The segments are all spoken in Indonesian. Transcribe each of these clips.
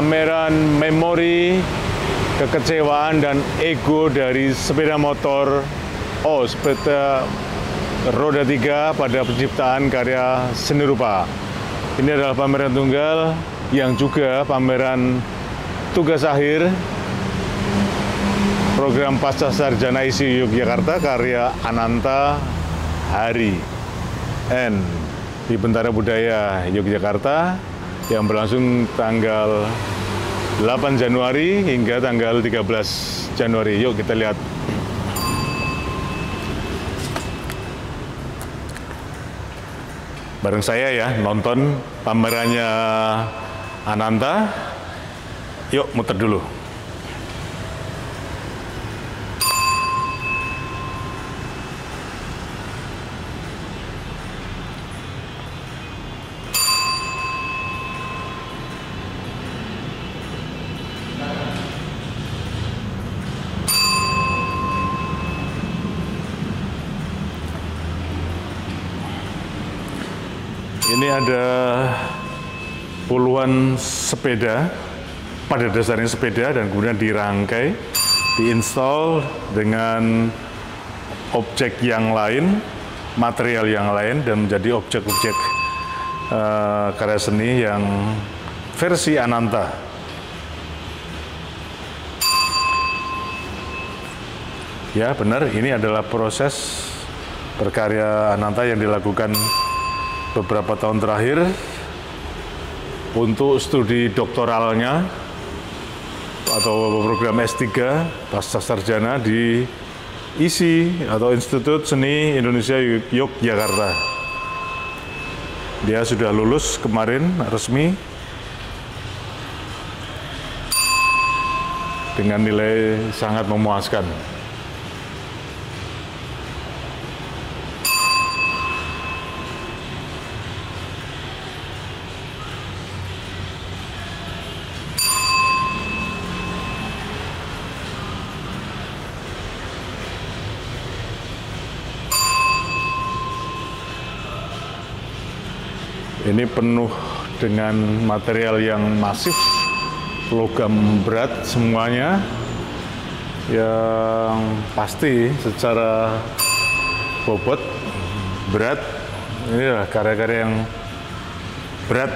pameran memori, kekecewaan, dan ego dari sepeda motor, sepeda roda 3 pada penciptaan karya seni rupa. Ini adalah pameran tunggal yang juga pameran tugas akhir program Pasca Sarjana ISI Yogyakarta karya Ananta Hari N di Bentara Budaya Yogyakarta yang berlangsung tanggal 8 Januari hingga tanggal 13 Januari. Yuk kita lihat. Bareng saya ya, nonton pamerannya Ananta. Yuk muter dulu. Ini ada puluhan sepeda, pada dasarnya sepeda, dan kemudian dirangkai, diinstal dengan objek yang lain, material yang lain, dan menjadi objek-objek karya seni yang versi Ananta. Ya benar, ini adalah proses berkarya Ananta yang dilakukan beberapa tahun terakhir untuk studi doktoralnya atau program S3 pasca sarjana di ISI atau Institut Seni Indonesia Yogyakarta. Dia sudah lulus kemarin resmi dengan nilai sangat memuaskan. Ini penuh dengan material yang masif, logam berat semuanya, yang pasti secara bobot berat. Ini adalah karya-karya yang berat.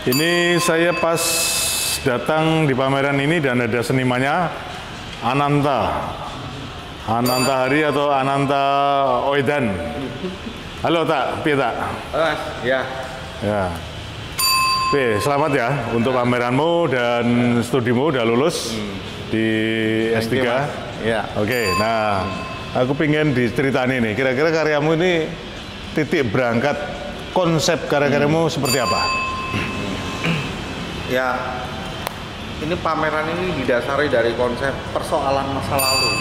Ini saya pas datang di pameran ini dan ada senimannya Ananta Hari atau Ananta Oedan. Halo Tak, piye Tak? Mas, ya. Ya. Piye, selamat ya untuk pameranmu dan studimu udah lulus di S3. Ya. Oke, nah aku pengen diceritain ini. Kira-kira karyamu ini titik berangkat konsep karya-karyamu seperti apa? Ya, ini pameran ini didasari dari konsep persoalan masa lalu.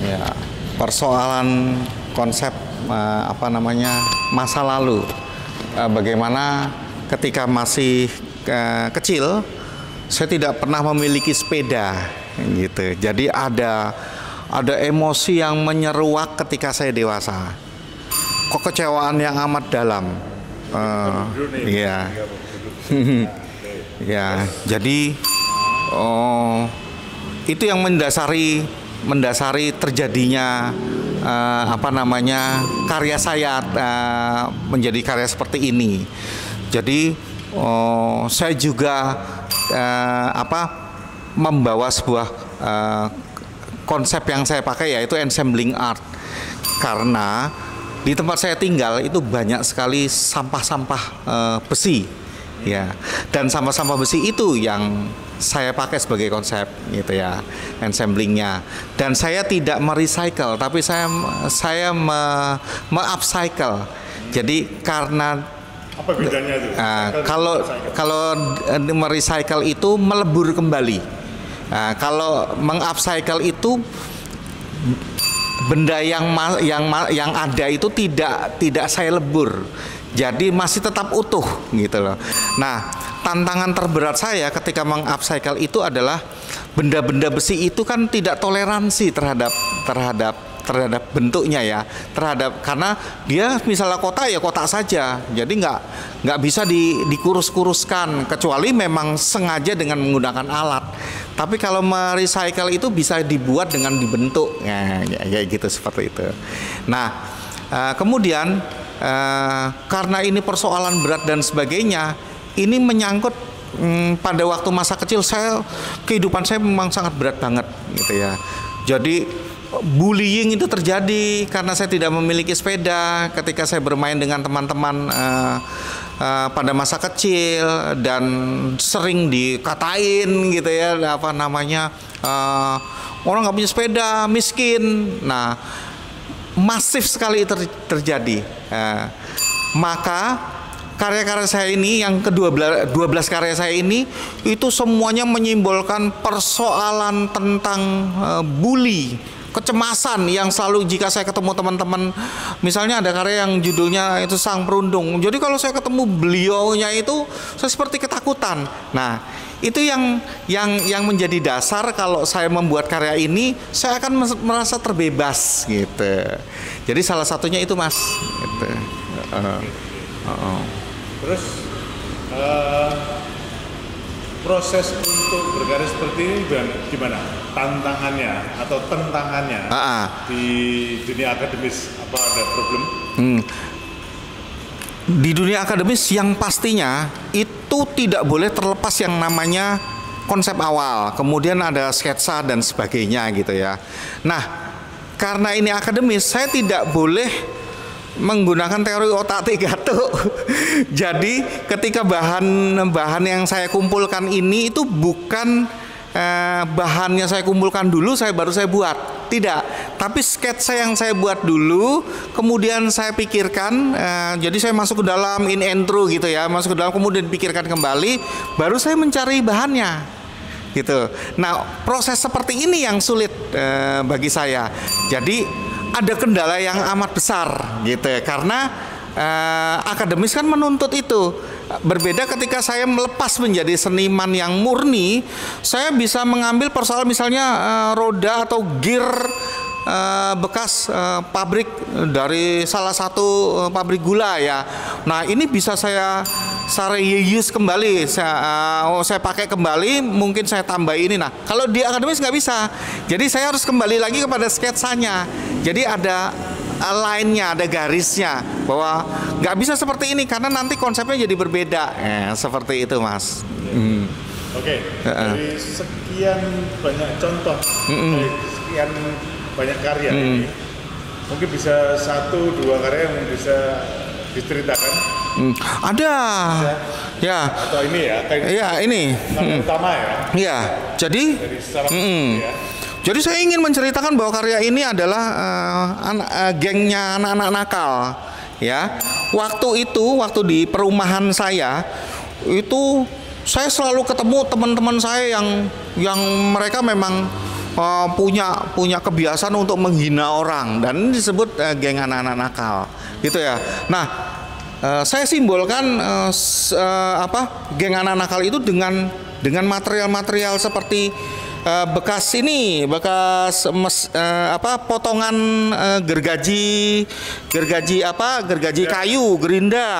Ya, persoalan konsep masa lalu. Bagaimana ketika masih kecil, saya tidak pernah memiliki sepeda, gitu. Jadi ada emosi yang menyeruak ketika saya dewasa. Kekecewaan yang amat dalam. Iya. Ya, jadi itu yang mendasari terjadinya karya saya menjadi karya seperti ini. Jadi saya juga membawa sebuah konsep yang saya pakai, yaitu ensembling art, karena di tempat saya tinggal itu banyak sekali sampah-sampah besi, ya, dan sampah-sampah besi itu yang saya pakai sebagai konsep, gitu ya, ensemblingnya. Dan saya tidak merecycle, tapi saya upcycle. Jadi karena apa bedanya itu? Kalau merecycle itu melebur kembali. Kalau mengupcycle itu benda yang ada itu tidak saya lebur. Jadi masih tetap utuh, gitu loh. Nah, tantangan terberat saya ketika mengupcycle itu adalah benda-benda besi itu kan tidak toleransi terhadap bentuknya, ya, karena dia misalnya kotak ya kotak saja, jadi nggak bisa dikurus-kuruskan kecuali memang sengaja dengan menggunakan alat. Tapi kalau merecycle itu bisa dibuat dengan dibentuk, ya gitu, seperti itu. Nah, kemudian karena ini persoalan berat dan sebagainya, ini menyangkut pada waktu masa kecil kehidupan saya memang sangat berat banget, gitu ya. Jadi bullying itu terjadi karena saya tidak memiliki sepeda ketika saya bermain dengan teman-teman pada masa kecil, dan sering dikatain, gitu ya, orang nggak punya sepeda, miskin. Nah, masif sekali terjadi. Maka karya-karya saya ini, yang ke-12 karya saya ini, itu semuanya menyimbolkan persoalan tentang bully, kecemasan yang selalu jika saya ketemu teman-teman. Misalnya ada karya yang judulnya itu Sang Perundung. Jadi kalau saya ketemu beliaunya itu saya seperti ketakutan. Nah, itu yang menjadi dasar kalau saya membuat karya ini, saya akan merasa terbebas, gitu. Jadi salah satunya itu, Mas, gitu. Terus proses untuk berkarya seperti ini gimana? Tantangannya atau tentangannya di dunia akademis, apa ada problem? Di dunia akademis yang pastinya itu tidak boleh terlepas yang namanya konsep awal, kemudian ada sketsa dan sebagainya, gitu ya. Nah, karena ini akademis, saya tidak boleh menggunakan teori otak tiga-tuk. Jadi ketika bahan yang saya kumpulkan ini itu bukan bahannya saya kumpulkan dulu baru saya buat, tidak, tapi sketsa yang saya buat dulu kemudian saya pikirkan, jadi saya masuk ke dalam in and through, gitu ya, masuk ke dalam kemudian pikirkan kembali, baru saya mencari bahannya, gitu. Nah, proses seperti ini yang sulit bagi saya. Jadi ada kendala yang amat besar, gitu ya, karena akademis kan menuntut itu. Berbeda ketika saya melepas menjadi seniman yang murni, saya bisa mengambil persoalan misalnya roda atau gear bekas pabrik dari salah satu pabrik gula, ya. Nah, ini bisa saya reuse kembali, saya pakai kembali, mungkin saya tambah ini. Nah, kalau di akademis nggak bisa, jadi saya harus kembali lagi kepada sketsanya. Jadi ada line-nya, ada garisnya, bahwa nggak bisa seperti ini karena nanti konsepnya jadi berbeda, seperti itu, Mas. Oke, dari sekian banyak contoh, dari sekian banyak karya ini, mungkin bisa 1-2 karya yang bisa diceritakan? Ada, ya. Atau ini ya, ini. Utama ya. Iya, jadi. Dari secara ya. Jadi saya ingin menceritakan bahwa karya ini adalah gengnya anak-anak nakal, ya. Waktu di perumahan saya itu saya selalu ketemu teman-teman saya yang mereka memang punya kebiasaan untuk menghina orang, dan ini disebut geng anak-anak nakal, gitu ya. Nah, saya simbolkan geng anak nakal itu dengan material-material seperti bekas potongan gergaji kayu, gerinda.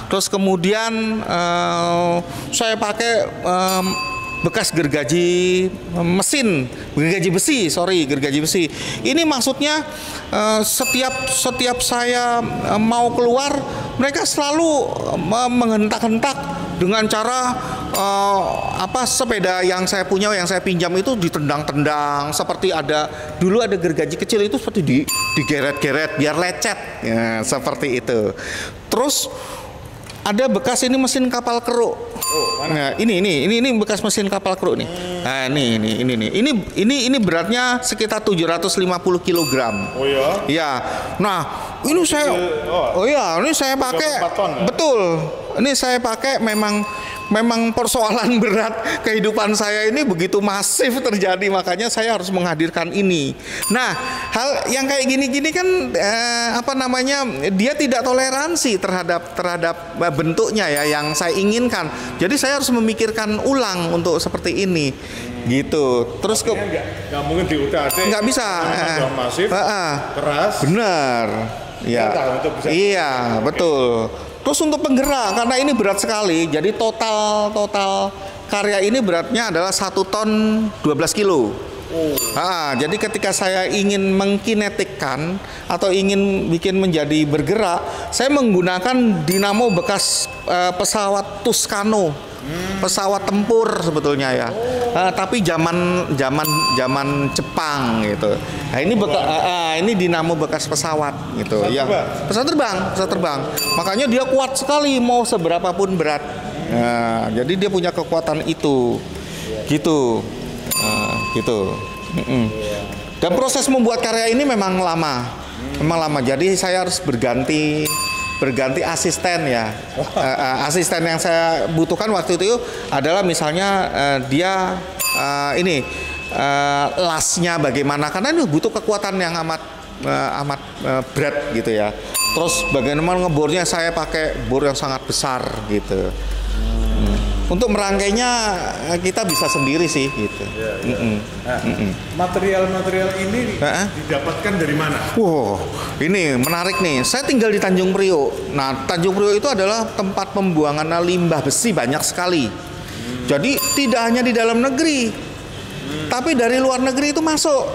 Terus kemudian saya pakai bekas gergaji besi. Ini maksudnya setiap saya mau keluar, mereka selalu menghentak-hentak dengan cara sepeda yang saya punya, yang saya pinjam itu ditendang-tendang, seperti dulu ada gergaji kecil itu seperti digeret-geret biar lecet, ya, seperti itu. Terus ada bekas ini mesin kapal keruk. Nah, ini bekas mesin kapal keruk nih. Nah, ini beratnya sekitar 750 kg. Oh ya? Ya. Nah, ini saya ini saya pakai, betul. Ini saya pakai memang persoalan berat kehidupan saya ini begitu masif terjadi, makanya saya harus menghadirkan ini. Nah, hal yang kayak gini-gini kan dia tidak toleransi terhadap bentuknya ya yang saya inginkan. Jadi saya harus memikirkan ulang untuk seperti ini. Gitu. Terus nggak mungkin diutak, nggak bisa. Masif, keras. Benar. Ya. Iya, betul. Terus untuk penggerak, karena ini berat sekali, jadi total karya ini beratnya adalah 1 ton 12 kilo. Jadi ketika saya ingin mengkinetikkan atau ingin bikin menjadi bergerak, saya menggunakan dinamo bekas pesawat Tuskano, pesawat tempur sebetulnya ya. Tapi zaman Jepang gitu. Nah, ini dinamo bekas pesawat gitu. Pesawat terbang. Makanya dia kuat sekali mau seberapapun berat. Nah, jadi dia punya kekuatan itu. Gitu. Dan proses membuat karya ini memang lama. Jadi saya harus berganti asisten ya. Asisten yang saya butuhkan waktu itu adalah misalnya dia lasnya bagaimana, karena ini butuh kekuatan yang amat berat gitu ya. Terus bagaimana ngebornya, saya pakai bor yang sangat besar gitu. Untuk merangkainya kita bisa sendiri sih gitu. Material-material ini didapatkan dari mana? Ini menarik nih. Saya tinggal di Tanjung Priok. Nah, Tanjung Priok itu adalah tempat pembuangan limbah besi banyak sekali. Jadi tidak hanya di dalam negeri, tapi dari luar negeri itu masuk.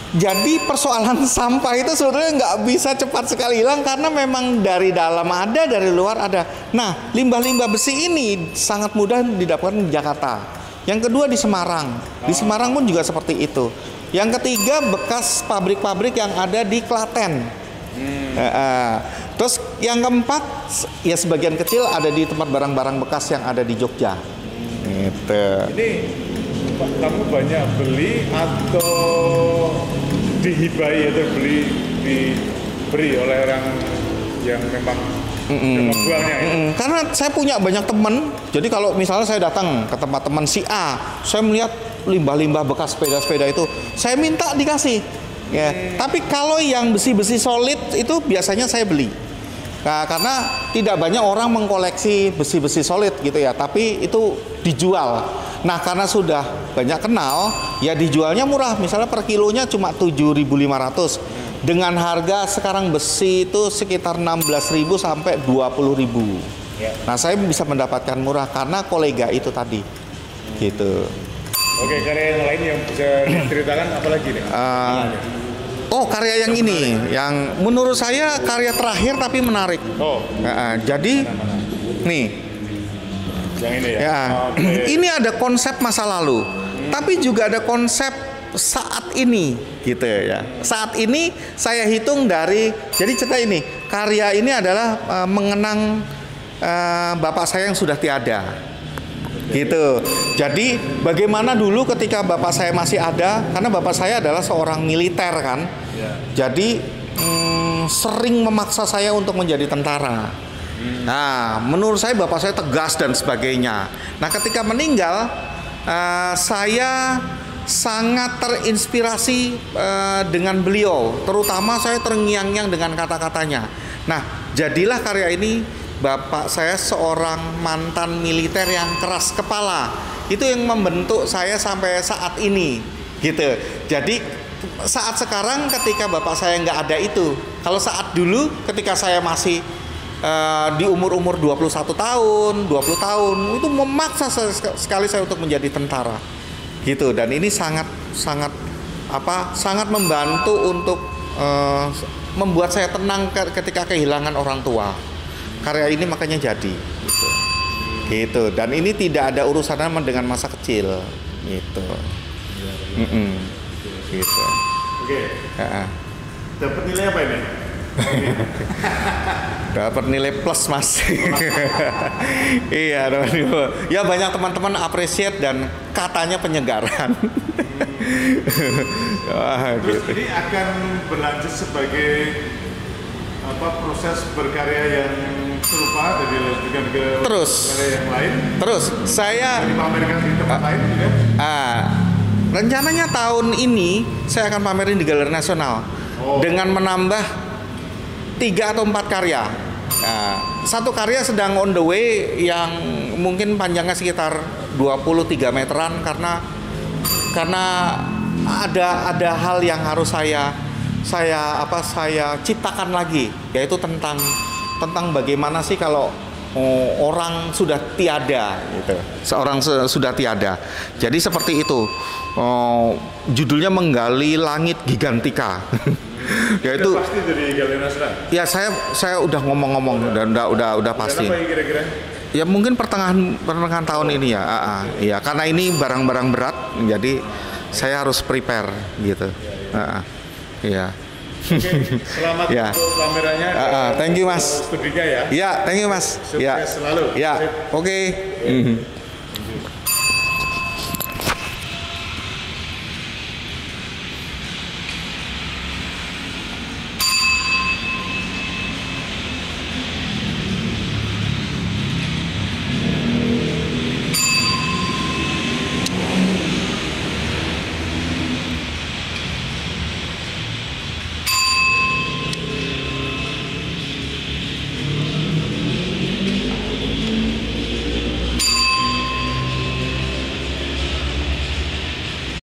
Jadi persoalan sampah itu sebenarnya nggak bisa cepat sekali hilang, karena memang dari dalam ada, dari luar ada. Nah, limbah-limbah besi ini sangat mudah didapatkan di Jakarta. Yang kedua di Semarang. Di Semarang pun juga seperti itu. Yang ketiga bekas pabrik-pabrik yang ada di Klaten. Terus yang keempat ya sebagian kecil ada di tempat barang-barang bekas yang ada di Jogja. Gitu. Ini kamu banyak beli atau dihibai atau diberi oleh orang yang memang membuangnya ya? Karena saya punya banyak teman, jadi kalau misalnya saya datang ke tempat teman si A, saya melihat limbah-limbah bekas sepeda-sepeda itu, saya minta dikasih. Ya. Tapi kalau yang besi-besi solid itu biasanya saya beli. Nah, karena tidak banyak orang mengkoleksi besi-besi solid gitu ya, tapi itu dijual. Nah, karena sudah banyak kenal, ya dijualnya murah. Misalnya per kilonya cuma 7.500. Dengan harga sekarang besi itu sekitar 16.000 sampai 20.000. Nah, saya bisa mendapatkan murah karena kolega itu tadi. Gitu. Oke, karya yang lain yang bisa diceritakan apa lagi nih? Karya yang ini, yang menurut saya karya terakhir tapi menarik. Jadi, nih. Yang ini ya. Ini ada konsep masa lalu, tapi juga ada konsep saat ini, gitu ya. Saat ini saya hitung jadi cerita ini, karya ini adalah mengenang bapak saya yang sudah tiada, gitu. Jadi bagaimana dulu ketika bapak saya masih ada, karena bapak saya adalah seorang militer kan, jadi sering memaksa saya untuk menjadi tentara. Nah, menurut saya bapak saya tegas dan sebagainya. Nah, ketika meninggal, saya sangat terinspirasi dengan beliau, terutama saya terngiang-ngiang dengan kata-katanya. Nah, jadilah karya ini. Bapak saya seorang mantan militer yang keras kepala, itu yang membentuk saya sampai saat ini, gitu. Jadi saat sekarang ketika bapak saya nggak ada itu, kalau saat dulu ketika saya masih di umur 21 tahun, 20 tahun, itu memaksa sekali saya untuk menjadi tentara, gitu. Dan ini sangat membantu untuk membuat saya tenang ketika kehilangan orang tua. Karya ini makanya jadi, gitu. Dan ini tidak ada urusannya dengan masa kecil, gitu. Gitu. Oke. Dapat nilai apa ini? Dapat nilai plus, Mas. Iya, ya banyak teman-teman appreciate dan katanya penyegaran. Terus ini akan berlanjut sebagai proses berkarya yang serupa dengan karya yang lain. Terus saya dipamerkan di tempat lain juga. Rencananya tahun ini saya akan pamerin di Galeri Nasional dengan menambah 3 atau 4 karya. Satu karya sedang on the way yang mungkin panjangnya sekitar 23 meteran karena ada hal yang harus saya ciptakan lagi, yaitu tentang bagaimana sih kalau orang sudah tiada, gitu. Seorang sudah tiada. Jadi seperti itu. Judulnya Menggali Langit Gigantika. Yaitu pasti dari Galeri Nasional. Ya, saya udah ngomong-ngomong dan udah pasti. Apa kira-kira? Ya mungkin pertengahan tahun ini ya. Iya, karena ini barang-barang berat, jadi saya harus prepare gitu. Iya. Oke, selamat untuk pamerannya. Thank you, Mas. Studinya ya. Iya, thank you, Mas. Sukses selalu. Ya, oke.